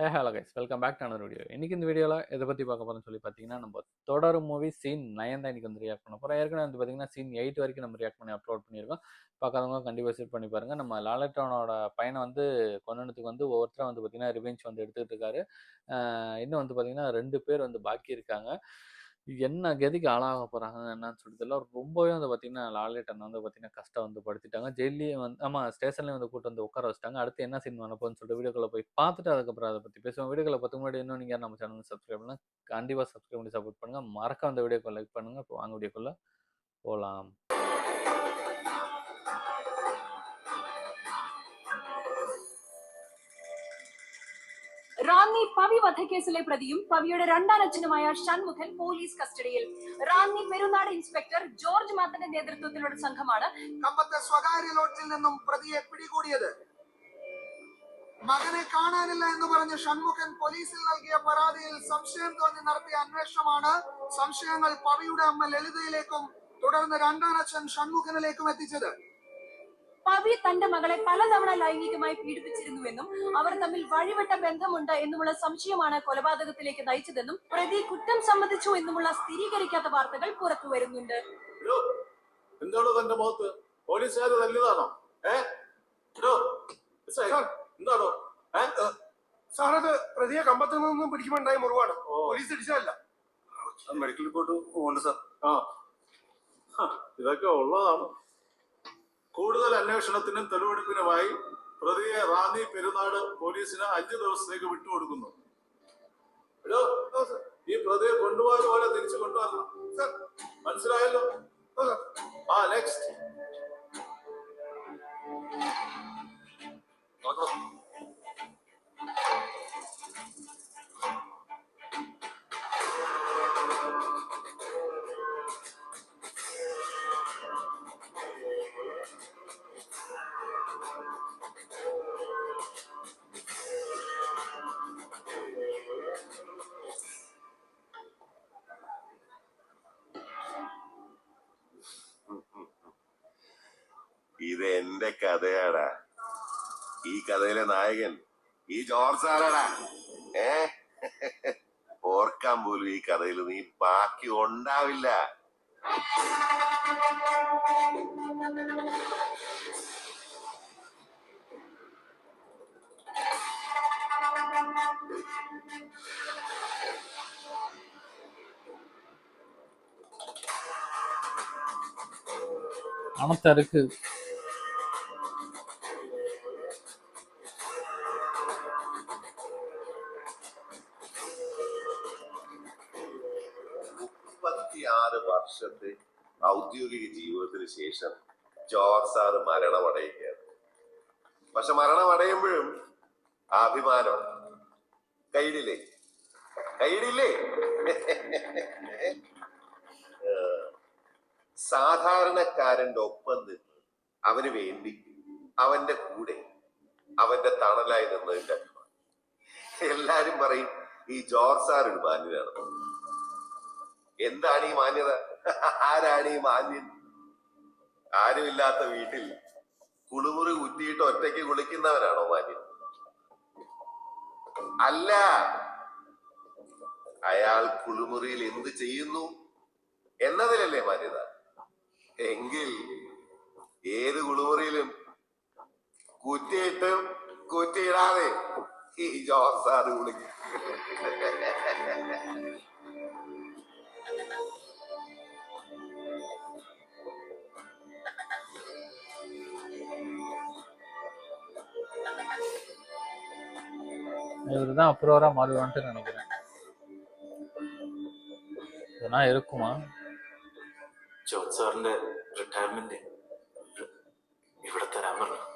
Hello guys, welcome back to another video. இன்னைக்கு இந்த வீடியோவில் எதை பற்றி பார்க்க போகிறோம்னு சொல்லி பார்த்தீங்கன்னா, நம்ம தொடர் மூவி சீன் 9 தான் இன்னைக்கு வந்து ரியாக்ட் பண்ண போகிறோம். ஏற்கனவே வந்து பார்த்தீங்கன்னா சீன் 8 வரைக்கும் நம்ம ரியாக்ட் பண்ணி அப்லோட் பண்ணியிருக்கோம். பார்க்காதவங்க கண்டிப்பாக விசிட் பண்ணி பாருங்கள். நம்ம லாலட்டனோட பையனை வந்து கொன்னதுக்கு வந்து ஒவ்வொருத்தரும் வந்து பார்த்தீங்கன்னா ரிவெஞ்ச் வந்து எடுத்துக்கிட்டு இருக்காரு. இன்னும் வந்து பார்த்தீங்கன்னா 2 பேர் வந்து பாக்கி இருக்காங்க. என்ன கதிக்கு ஆளாக போகிறாங்க என்னன்னு சொல்லிட்டு எல்லாம் ரொம்பவே வந்து பார்த்தீங்கன்னா லாலேட்டன் வந்து பார்த்தீங்கன்னா கஷ்டம் வந்து படுத்திட்டாங்க. ஜெயிலையே வந்து ஆமாம் ஸ்டேஷன்லேயும் வந்து கூட்டு வந்து உட்கார வச்சிட்டாங்க. அடுத்து என்ன சீன் வரப்போகுதுன்னு சொல்லிட்டு வீடியோக்குள்ள போய் பார்த்துட்டு அதுக்கப்புறம் அதை பற்றி பேசுவோம். வீடியோக்குள்ள பார்த்து முன்னாடி இன்னும் நீங்கள் நம்ம சேனல் சப்ஸ்கிரைப் பண்ணால் கண்டிப்பாக சப்ஸ்கிரைப் பண்ணி சப்போர்ட் பண்ணுங்கள். மறக்க அந்த வீடியோக்குள்ள லைக் பண்ணுங்கள். இப்போ வாங்க வீடியோக்குள்ள போகலாம். റാന്നി പവി വധക്കേസിലെ പ്രതിയും പവിയുടെ രണ്ടാം അച്ഛനുമായ ഷൺമുഖൻ പോലീസ് കസ്റ്റഡിയിൽ. റാന്നി പെരുന്നാട് ഇൻസ്പെക്ടർ ജോർജ് മാത്തന്റെ നേതൃത്വത്തിലുള്ള സംഘമാണ് കമ്പത്തെ സ്വകാര്യ ലോഡ്ജിൽ നിന്നും പ്രതിയെ പിടികൂടിയത്. മകനെ കാണാനില്ല എന്ന് പറഞ്ഞ് ഷൺമുഖൻ പോലീസിൽ നൽകിയ പരാതിയിൽ സംശയം തോന്നി നടത്തിയ അന്വേഷണമാണ് സംശയങ്ങൾ പവിയുടെ അമ്മ ലളിതയിലേക്കും തുടർന്ന് രണ്ടാം അച്ഛൻ ഷൺമുഖനിലേക്കും എത്തിച്ചത്. പവി തന്റെ മകളെ പലതവണ ലൈംഗികമായി പീഡിപ്പിച്ചിരുന്നുവെന്നും അവർ തമ്മിൽ വഴിവിട്ട ബന്ധമുണ്ട് എന്നുമുള്ള സംശയമാണ് കൊലപാതകത്തിലേക്ക് നയിച്ചതെന്നും പ്രതി കുറ്റം സമ്മതിച്ചു എന്നുമുള്ള സ്ഥിരീകരിക്കാത്ത വാർത്തകൾ പുറത്തു വരുന്നുണ്ട്. എന്താണോ തന്റെ മുഖത്ത് പോലീസുകാർ തല്ലിയതാണോ? എന്താണോ സാറത് പ്രതിയെ കമ്പത്തിൽ നിന്നും പിടിക്കുമ്പോണ്ടായ മുറിവാണ്, പോലീസ് ഇടിച്ചതല്ല. മെഡിക്കൽ റിപ്പോർട്ട് ഉണ്ട് സാർ. ഇതൊക്കെ ഉള്ളതാണ്. കൂടുതൽ അന്വേഷണത്തിനും തെളിവെടുപ്പിനുമായി പ്രതിയെ റാന്നി പെരുന്നാട് പോലീസിന് 5 ദിവസത്തേക്ക് വിട്ടുകൊടുക്കുന്നു. ഈ പ്രതിയെ കൊണ്ടുപോയ പോലെ തിരിച്ചു കൊണ്ടുവരണം. മനസ്സിലായല്ലോ? നെക്സ്റ്റ്. ഇത് എന്റെ കഥയാടാ. ഈ കഥയിലെ നായകൻ ഈ ജോർജ് സാറാടാ. ഓർക്കാൻ പോലും ഈ കഥയിൽ നീ ബാക്കി ഉണ്ടാവില്ല. அனத்தா இருக்கு. വർഷത്തെ ഔദ്യോഗിക ജീവിതത്തിന് ശേഷം ജോർജ് സാറ് മരണമടയുകയാണ്. പക്ഷെ മരണമടയുമ്പോഴും അഭിമാനം കൈയിടില്ലേ? സാധാരണക്കാരന്റെ ഒപ്പം നിന്ന് അവന് വേണ്ടി അവന്റെ കൂടെ അവന്റെ തണലായി നിന്നതിന്റെ അഭിമാനം. എല്ലാരും പറയും ഈ ജോർജ് സാർ ഒരു മാന്യനാണ്. എന്താണ് ഈ മാന്യത? ആരാണ് ഈ മാന്യൻ? ആരുമില്ലാത്ത വീട്ടിൽ കുളിമുറി കുറ്റിയിട്ട് ഒറ്റയ്ക്ക് കുളിക്കുന്നവനാണോ മാന്യൻ? അല്ല, അയാൾ കുളിമുറിയിൽ എന്ത് ചെയ്യുന്നു എന്നതിലല്ലേ മാന്യത. എങ്കിൽ ഏത് കുളിമുറിയിലും കുറ്റിയിട്ടും കുറ്റിയിടാതെ ഈ ജോർജ് സാറ് കുളിക്കും. இவருதான் அப்ரோரா மாறுவான்ட்டு நினைக்கிறேன். இதெல்லாம் இருக்குமா? ജോർജ് സാറിന്റെ റിട്ടയർമെന്റ് ഇവിടെ തരാൻ പറഞ്ഞു.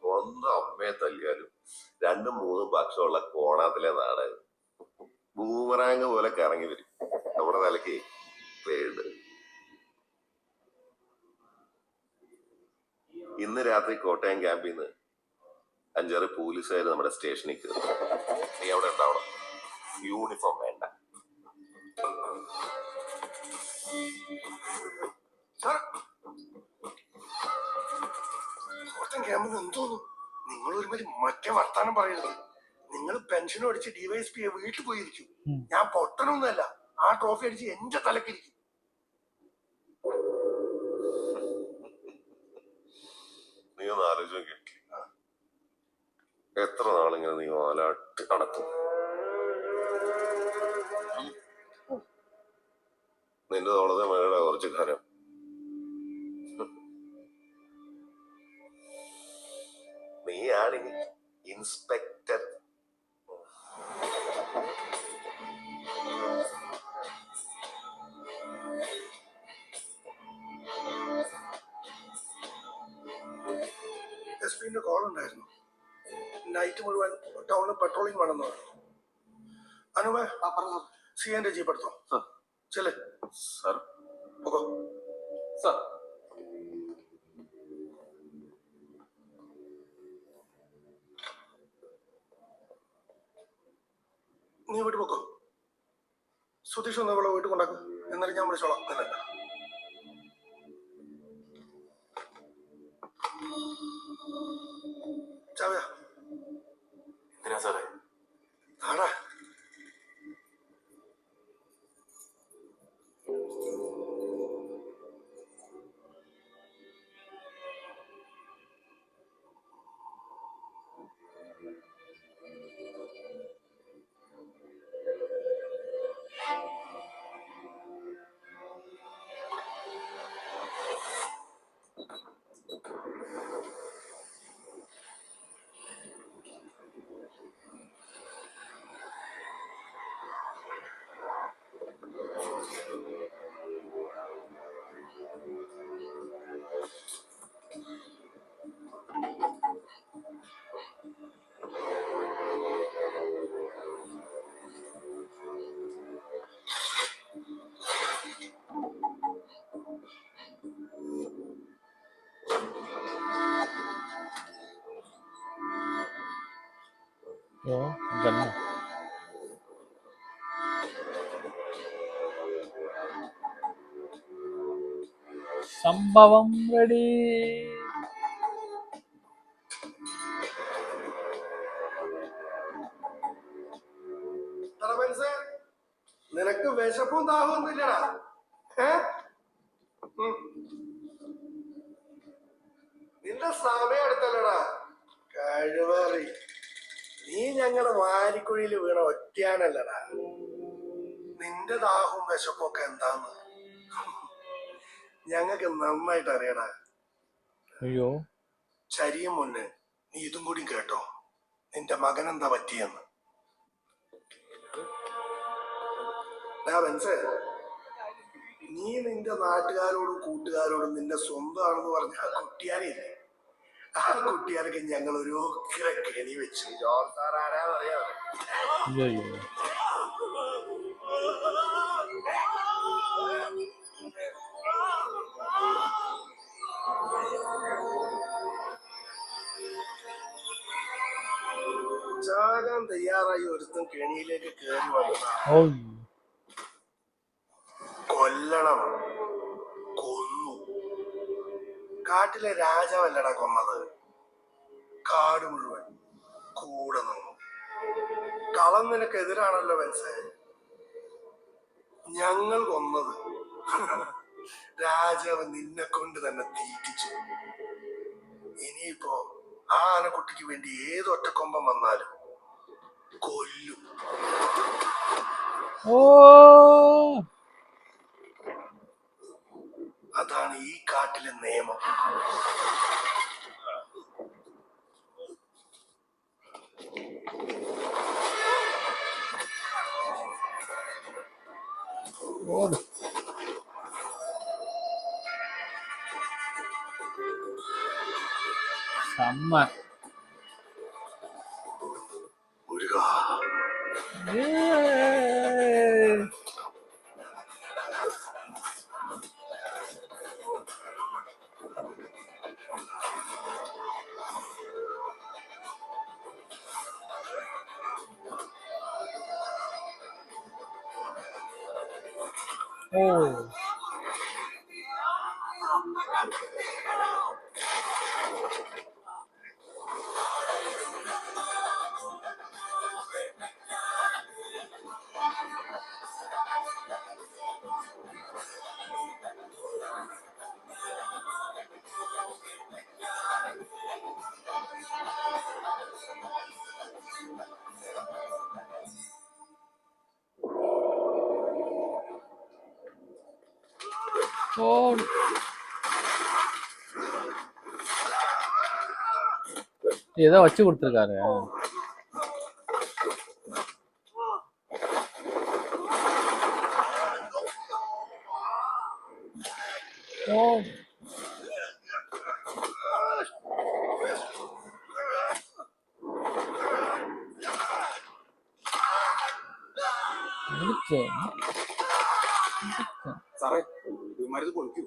സ്വന്തം അമ്മയെ തല്ലിയാലും 2-3 ഭക്ഷണമുള്ള കോണാത്തിലെ നാട് ബൂമറാങ് പോലെ കറങ്ങി വരും നമ്മുടെ തലക്ക് വേണ്ട. ഇന്ന് രാത്രി കോട്ടയം ക്യാമ്പിൽ നിന്ന് 5-6 പോലീസുകാർ നമ്മുടെ സ്റ്റേഷനിൽ കയറും. നീ അവിടെ ഉണ്ടാവണം. യൂണിഫോം വേണ്ട. ക്യാമ്പ് എന്തോന്നു? നിങ്ങൾ ഒരുമാതിരി മറ്റേ വർത്താനം പറയരുത്. നിങ്ങൾ പെൻഷൻ അടിച്ച് ഡിവൈഎസ്പി വീട്ടിൽ പോയിരിക്കും. ഞാൻ പൊട്ടനൊന്നുമല്ല. ആ ട്രോഫി അടിച്ച് എന്റെ തലക്കിരിക്കും. നീ ഒന്ന് ആലോചിച്ച് നോക്കി, എത്ര നാളിങ്ങനെ നീ വാലാട്ടി നടക്കും? നിന്റെ തോളത്തെ മഴയുടെ കുറച്ച് കാലം നീയാണ് ഇൻസ്പെക്ടർ. എസ് പിന്റെ കോൾ ഉണ്ടായിരുന്നു. നൈറ്റ് മുഴുവൻ ടൗണിൽ പെട്രോളിംഗ് വേണമെന്ന് പറഞ്ഞു. അനുപ സി എന്റെ ജീപ്പ് എടുത്തോ. ചെല്ലേ സർ. പോകോ. സർ. നീ വീട്ടിൽ പോക്കോ. സുധീഷ് ഒന്ന് ഇവിടെ വീട്ടിൽ കൊണ്ടാക്കും. എന്നാലും ഞാൻ വിളിച്ചോളാം. എന്നല്ല ചാവയാ എന്തിനാ സാറേ? ആടാ. ഗണ്ണ സംഭവം റെഡി. നിനക്ക് വിശപ്പും ദാഹമൊന്നും ഇല്ലടാ? നിന്റെ സമയം എടുത്തല്ലടാ കഴിവേറി. നീ ഞങ്ങളുടെ വാരിക്കുഴിയിൽ വീണ ഒറ്റയാനല്ലടാ. നിന്റെ ദാഹവും വിശപ്പും ഒക്കെ എന്താന്ന് ഞങ്ങൾക്ക് നന്നായിട്ട് അറിയടാ. അയ്യോ, ചരിയും മുന്നേ നീ ഇതും കൂടി കേട്ടോ. നിന്റെ മകൻ എന്താ പറ്റിയെന്ന്. നീ നിന്റെ നാട്ടുകാരോടും കൂട്ടുകാരോടും നിന്റെ സ്വന്തമാണെന്ന് പറഞ്ഞ ആ കുട്ടിയാനില്ലേ, ആ കുട്ടിയാനൊക്കെ ഞങ്ങൾ ഒരു കെണി വെച്ചു. George sir ആരാന്നറിയാമോ? ചാകാൻ തയ്യാറായി ഒരുത്തൻ കെണിയിലേക്ക് കയറി വന്നതാണ്. കൊല്ലണം. കൊന്നു. കാട്ടിലെ രാജാവല്ലടാ കൊന്നത്. കാട് മുഴുവൻ കൂടെ നിന്നു. കളം നിനക്കെതിരാണല്ലോ മനസ്സായി. ഞങ്ങൾ കൊന്നത് രാജാവ് നിന്നെ കൊണ്ട് തന്നെ തീറ്റിച്ചു. ഇനിയിപ്പോ ആ ആനക്കുട്ടിക്ക് വേണ്ടി ഏതൊറ്റക്കൊമ്പം വന്നാലും കൊല്ലും. അതാണ് ഈ കാട്ടിലെ നിയമം. ஓ! ஓ! ஏதோ வச்சு குடுத்துருக்காரு. ஓ! முடிச்சு. സാറേ ഇവന്മാരിത് പൊളിക്കൂ.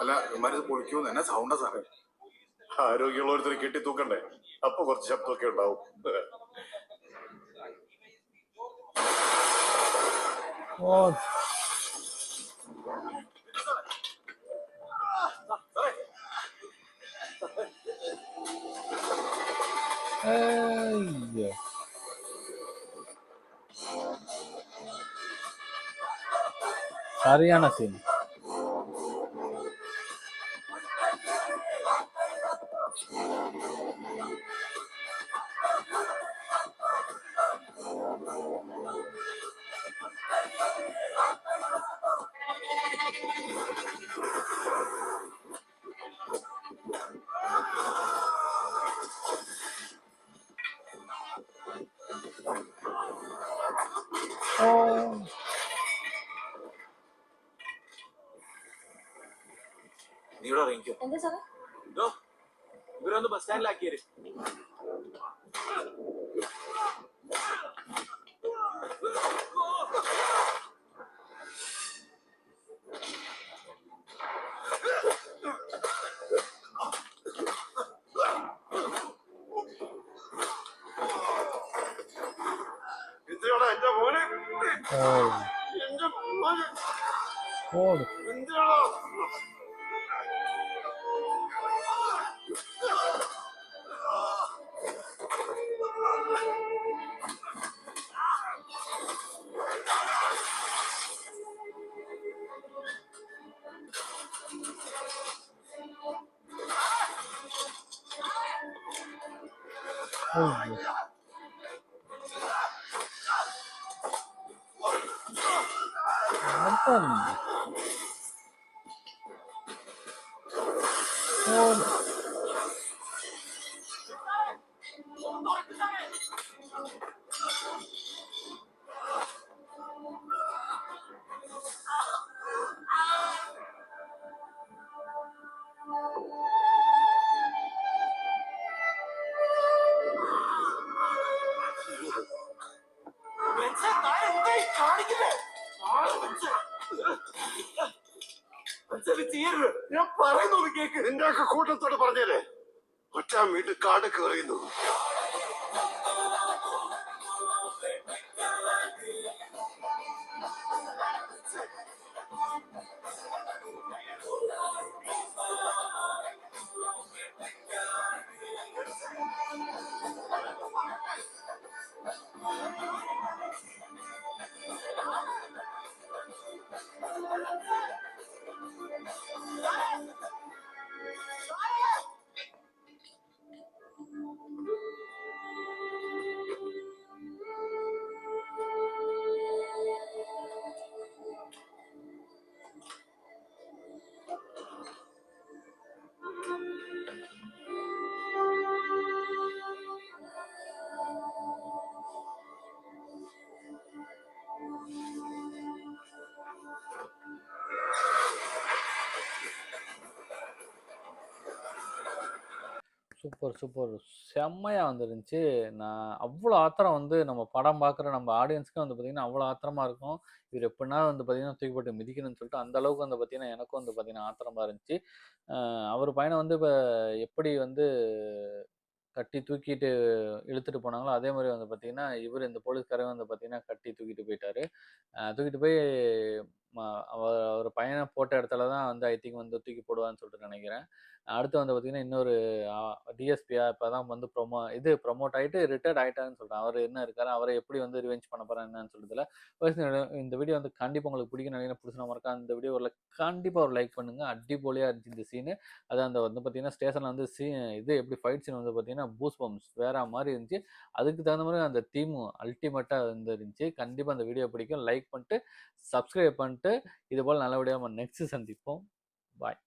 അല്ല ഇവന്മാരിത് പൊളിക്കൂന്ന് എന്നാ സൗണ്ടാ സാറേ? ആരോഗ്യമുള്ളവരത്തിന് കെട്ടി തൂക്കണ്ടേ, അപ്പൊ കുറച്ച് ശബ്ദമൊക്കെ ഉണ്ടാവും. ഓ! ஐயோ! சரியான சீன். ഓ! നീ ഇവിടെ ഇറങ്ങിക്കോ. എന്താ സാറേ? ഇവരൊന്ന് ബസ് സ്റ്റാൻഡിലാക്കിയത്. എന്തിനാടാ എന്റെ മോനെ? ഓ! എന്റെ മോനെ ഓട്. എന്തിനാടാ? ஐயோ! அதான். ஓடு. ഞാൻ പറയുന്നത് കേക്ക്. നിന്റെ ഒക്കെ കൂട്ടത്തോട് പറഞ്ഞേരെ, ഒറ്റ വീട്ടിൽ കാട് കയറിയുന്നു. Super, super. செம்மையா வந்துருந்துச்சு. நான் அவ்ளோ ஆத்திரம் வந்து நம்ம படம் பார்க்குற நம்ம ஆடியன்ஸ்க்கே வந்து பார்த்தீங்கன்னா, அவ்ளோ ஆத்திரமா இருக்கும். இவரு எப்படின்னா வந்து பார்த்தீங்கன்னா, தூக்கி போட்டு மிதிக்கணும்னு சொல்லிட்டு, அந்த அளவுக்கு வந்து பார்த்தீங்கன்னா, எனக்கும் வந்து பார்த்தீங்கன்னா ஆத்திரமா இருந்துச்சு. அவரு பையன வந்து இப்ப எப்படி வந்து கட்டி தூக்கிட்டு இழுத்துட்டு போனாங்களோ அதே மாதிரி வந்து பார்த்தீங்கன்னா இவர் இந்த போலீஸ்காரங்க வந்து பார்த்தீங்கன்னா கட்டி தூக்கிட்டு போயிட்டாரு. தூக்கிட்டு போய் அவர் பையனை போட்ட இடத்துல தான் வந்து ஐ திங்க் வந்து தூக்கி போடுவான்னு சொல்லிட்டு நினைக்கிறேன். அடுத்து வந்து பார்த்தீங்கன்னா இன்னொரு டிஎஸ்பியா இப்போ தான் வந்து ப்ரொமோட் ஆகிட்டு ரிட்டையர்ட் ஆகிட்டாருன்னு சொல்கிறேன். அவர் என்ன இருக்காரு, அவரை எப்படி வந்து ரிவெஞ்ச் பண்ண போகிறார் என்னன்னு சொல்றதுல இந்த வீடியோ வந்து கண்டிப்பாக உங்களுக்கு பிடிக்கும் நினைக்கிறேன். பிடிச்சினா மறக்கா இந்த வீடியோவில் கண்டிப்பாக ஒரு லைக் பண்ணுங்க. அடிப்பொலியாக இருந்துச்சு இந்த சீனு. அது அந்த வந்து பார்த்தீங்கன்னா ஸ்டேஷனில் வந்து இது எப்படி ஃபைட் சீன் வந்து பார்த்தீங்கன்னா பூஸ் பம்ப்ஸ் வேற மாதிரி இருந்துச்சு. அதுக்கு தகுந்த மாதிரி அந்த தீமும் அல்டிமேட்டாக இருந்துச்சு. கண்டிப்பாக அந்த வீடியோ பிடிக்கும். லைக் பண்ணிட்டு சப்ஸ்கிரைப் பண்ணிட்டு இது போல் நல்ல வீடியோ நம்ம நெக்ஸ்ட் சந்திப்போம். பாய்.